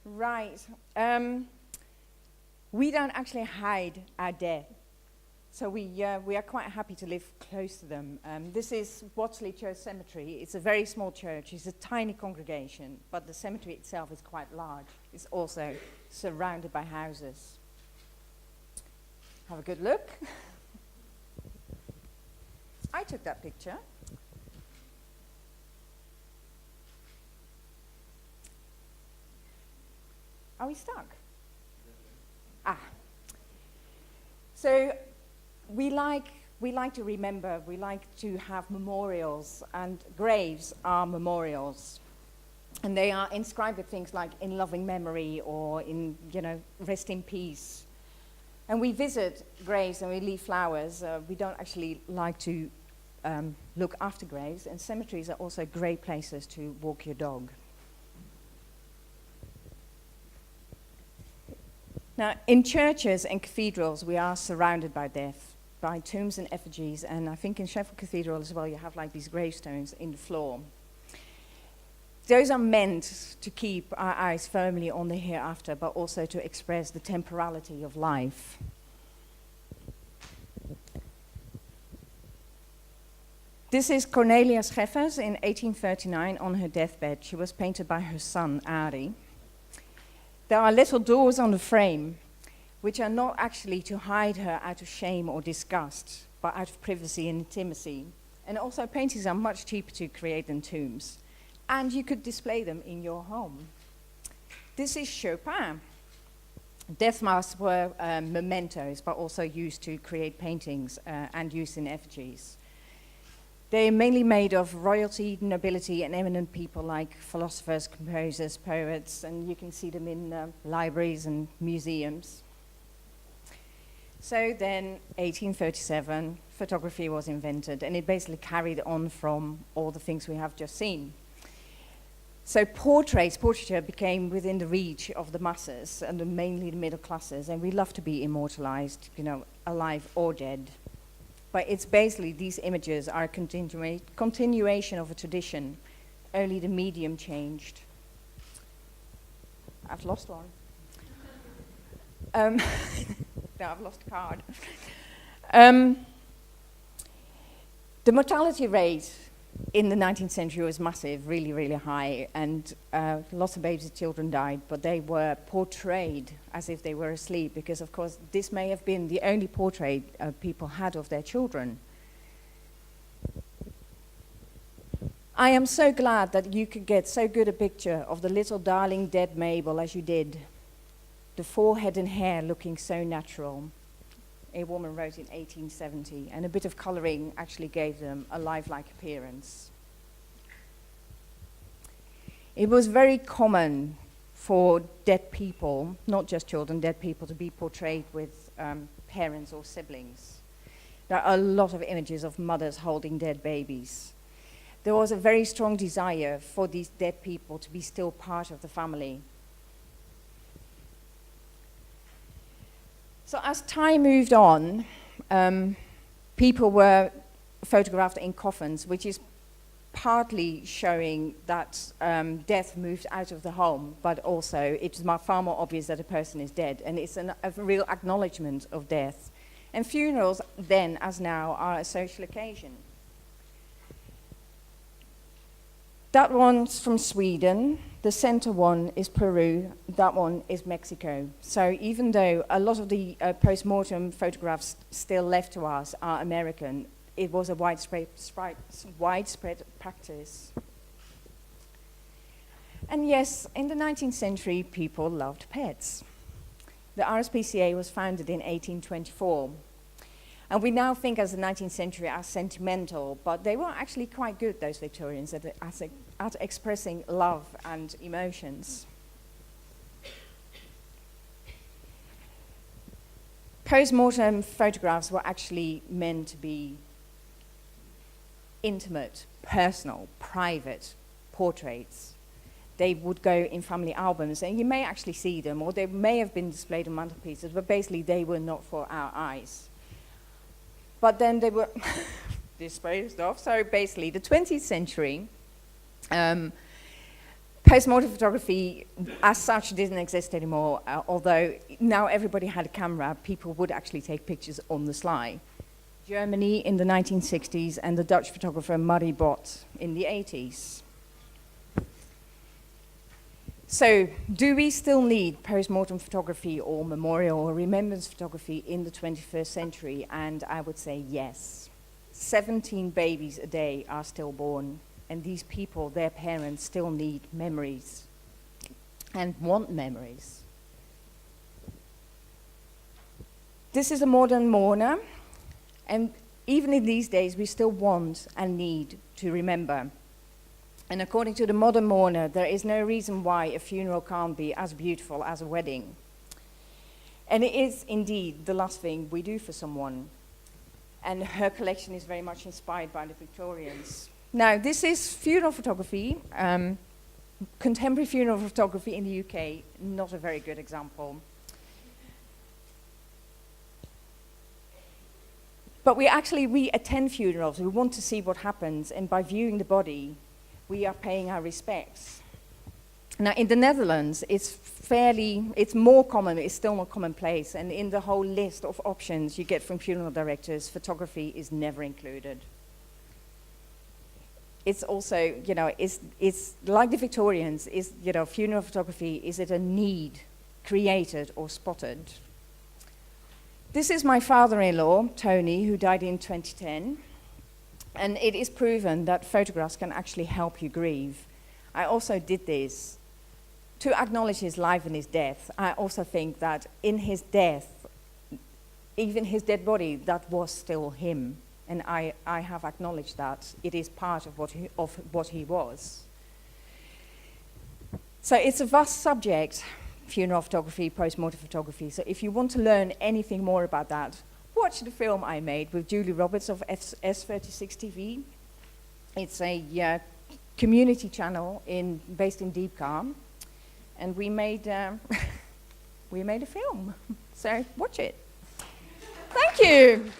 Right. We don't actually hide our dead. So we are quite happy to live close to them. This is Watsley Church Cemetery. It's a very small church. It's a tiny congregation, but the cemetery itself is quite large. It's also surrounded by houses. Have a good look. I took that picture. Are we stuck? Ah. So we like to remember, we like to have memorials, and graves are memorials. And they are inscribed with things like in loving memory or in, rest in peace. And we visit graves and we leave flowers. We don't actually like to look after graves, and cemeteries are also great places to walk your dog. Now, in churches and cathedrals, we are surrounded by death, by tombs and effigies, and I think in Sheffield Cathedral as well, you have like these gravestones in the floor. Those are meant to keep our eyes firmly on the hereafter, but also to express the temporality of life. This is Cornelia Scheffers in 1839 on her deathbed. She was painted by her son, Ari. There are little doors on the frame, which are not actually to hide her out of shame or disgust, but out of privacy and intimacy. And also paintings are much cheaper to create than tombs. And you could display them in your home. This is Chopin. Death masks were mementos, but also used to create paintings and used in effigies. They are mainly made of royalty, nobility, and eminent people like philosophers, composers, poets, and you can see them in libraries and museums. So then, 1837, photography was invented, and it basically carried on from all the things we have just seen. So portraiture became within the reach of the masses, and mainly the middle classes, and we love to be immortalized, alive or dead. But it's basically, these images are a continuation of a tradition, only the medium changed. I've lost one. No, I've lost a card. The mortality rate in the 19th century was massive, really, really high, and lots of babies and children died, but they were portrayed as if they were asleep, because of course this may have been the only portrait people had of their children. I am so glad that you could get so good a picture of the little darling dead Mabel as you did. The forehead and hair looking so natural. A woman wrote in 1870, and a bit of coloring actually gave them a lifelike appearance. It was very common for dead people, not just children, dead people, to be portrayed with parents or siblings. There are a lot of images of mothers holding dead babies. There was a very strong desire for these dead people to be still part of the family. So as time moved on, people were photographed in coffins, which is partly showing that death moved out of the home, but also it's far more obvious that a person is dead, and it's a real acknowledgement of death. And funerals then, as now, are a social occasion. That one's from Sweden, the center one is Peru, that one is Mexico. So even though a lot of the post-mortem photographs still left to us are American, it was a widespread practice. And yes, in the 19th century, people loved pets. The RSPCA was founded in 1824. And we now think as the 19th century as sentimental, but they were actually quite good, those Victorians, at expressing love and emotions. Post-mortem photographs were actually meant to be intimate, personal, private portraits. They would go in family albums, and you may actually see them, or they may have been displayed on mantelpieces, but basically they were not for our eyes. But then they were disposed of. So basically, the 20th century, Post-mortem photography as such didn't exist anymore, although now everybody had a camera, people would actually take pictures on the sly. Germany in the 1960s and the Dutch photographer Marie Bott in the 80s. So, do we still need post-mortem photography or memorial or remembrance photography in the 21st century? And I would say yes. 17 babies a day are still born, and these people, their parents, still need memories and want memories. This is a modern mourner, and even in these days, we still want and need to remember. And according to the modern mourner, there is no reason why a funeral can't be as beautiful as a wedding. And it is indeed the last thing we do for someone. And her collection is very much inspired by the Victorians. Now, this is funeral photography, contemporary funeral photography in the UK, not a very good example. But we attend funerals, we want to see what happens, and by viewing the body, we are paying our respects. Now, in the Netherlands, it's more common, it's still not commonplace, and in the whole list of options you get from funeral directors, photography is never included. It's also, it's like the Victorians, funeral photography, is it a need created or spotted? This is my father-in-law, Tony, who died in 2010. And it is proven that photographs can actually help you grieve. I also did this to acknowledge his life and his death. I also think that in his death, even his dead body, that was still him. And I have acknowledged that it is part of what he was. So it's a vast subject, funeral photography, post-mortem photography. So if you want to learn anything more about that, watch the film I made with Julie Roberts of S36 TV. It's a community channel based in Deep Calm, and we made a film. So watch it. Thank you.